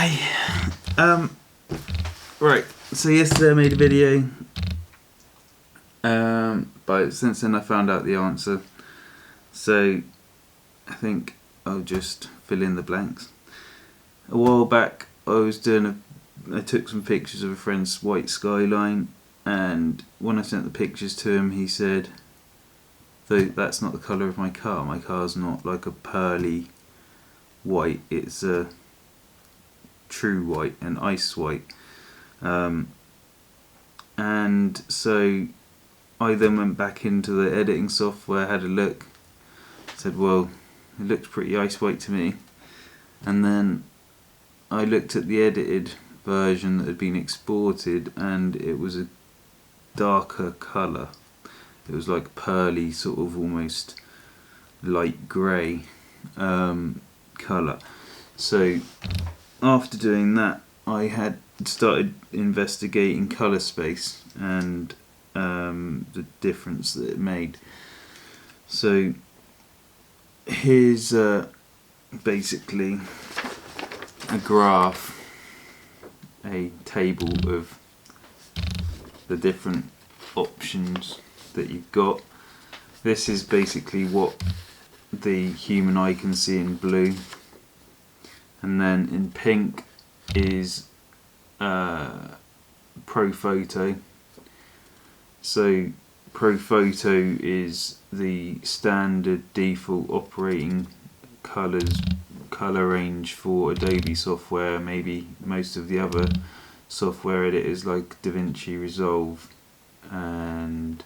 Okay. Right. So yesterday I made a video. But since then I found out the answer. So I think I'll just fill in the blanks. A while back I took some pictures of a friend's white skyline, and when I sent the pictures to him he said, though that's not the colour of my car. My car's not like a pearly white, it's a true white, an ice white. And so I then went back into the editing software, had a look, said, well, it looks pretty ice white to me. And then I looked at the edited version that had been exported, and it was a darker colour. It was like pearly, sort of almost light grey colour. So after doing that, I had started investigating colour space and the difference that it made. So here's basically a graph, a table of the different options that you've got. This is basically what the human eye can see in blue, and then in pink is prophoto. So prophoto is the standard default operating colour range for Adobe software, maybe most of the other software editors like DaVinci Resolve and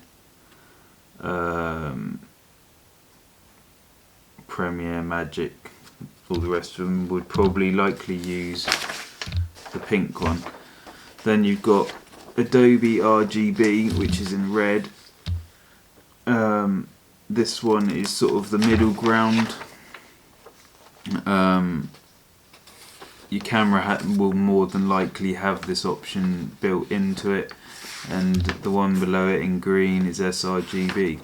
Premiere, Magic. All the rest of them would probably likely use the pink one. Then you've got Adobe RGB, which is in red. This one is sort of the middle ground. Your camera will more than likely have this option built into it, and the one below it in green is srgb.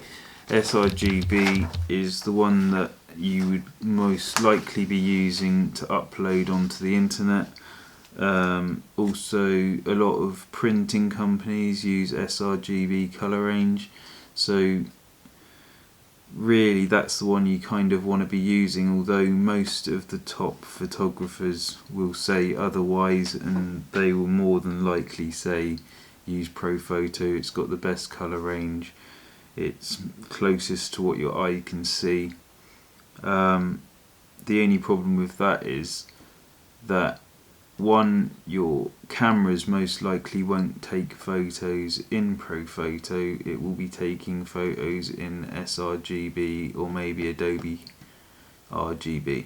srgb is the one that you would most likely be using to upload onto the internet. Also, a lot of printing companies use srgb colour range, so really that's the one you kind of want to be using, although most of the top photographers will say otherwise, and they will more than likely say use prophoto. It's got the best colour range, it's closest to what your eye can see. The only problem with that is that, one, your cameras most likely won't take photos in prophoto, it will be taking photos in srgb or maybe Adobe RGB.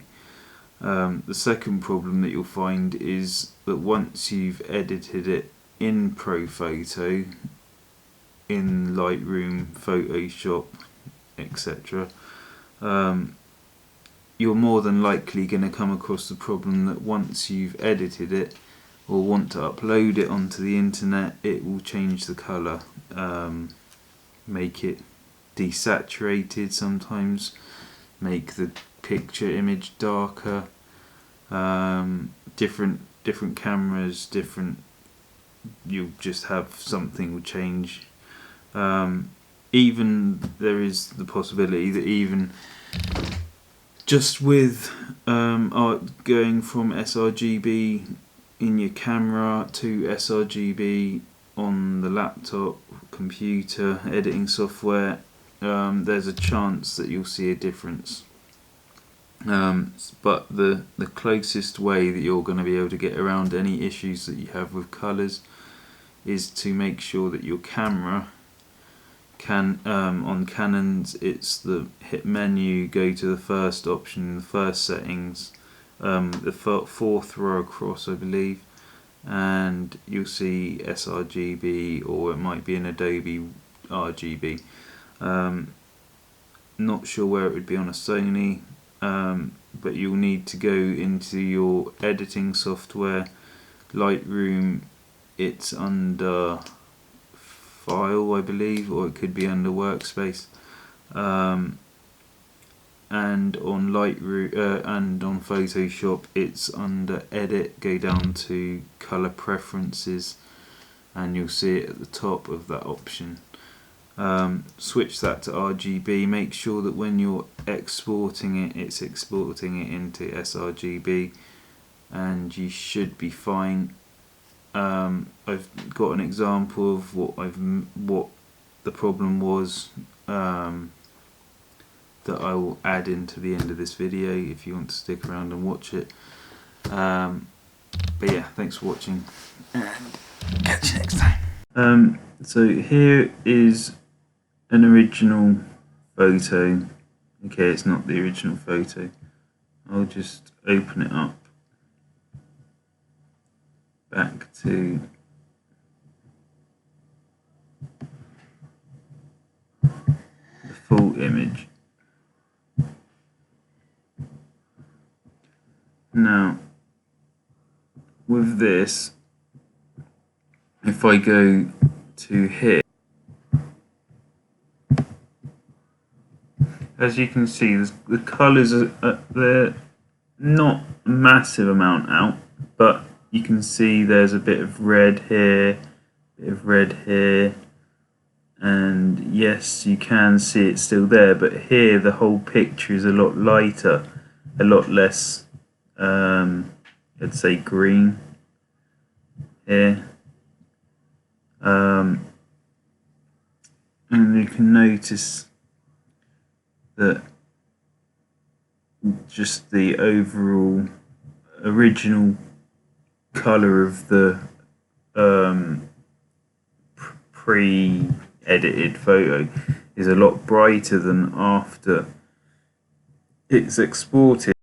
The second problem that you'll find is that once you've edited it in prophoto, in Lightroom, Photoshop, etc., you're more than likely going to come across the problem that once you've edited it or want to upload it onto the internet, it will change the colour, make it desaturated sometimes, make the picture image darker. Different cameras, you'll just have something will change. Even there is the possibility that even just with going from srgb in your camera to srgb on the laptop, computer, editing software, there's a chance that you'll see a difference. But the closest way that you're going to be able to get around any issues that you have with colours is to make sure that your camera can, on Canons, it's the hit menu, go to the first option, the first settings, the fourth row across I believe, and you'll see srgb, or it might be an Adobe RGB. Not sure where it would be on a Sony, but you'll need to go into your editing software. Lightroom, it's under File I believe, or it could be under Workspace, and on Lightroom and on Photoshop it's under Edit. Go down to Color Preferences and you'll see it at the top of that option. Switch that to RGB. Make sure that when you're exporting it, it's exporting it into srgb, and you should be fine. I've got an example of what the problem was that I will add into the end of this video if you want to stick around and watch it. But yeah, thanks for watching and catch you next time. So here is an original photo. Okay, it's not the original photo. I'll just open it up back to the full image. Now, with this, if I go to here, as you can see, the colours they're not a massive amount out, but you can see there's a bit of red here, and yes, you can see it's still there, but here the whole picture is a lot lighter, a lot less, I'd say green here. And you can notice that just the overall original colour of the pre-edited photo is a lot brighter than after it's exported.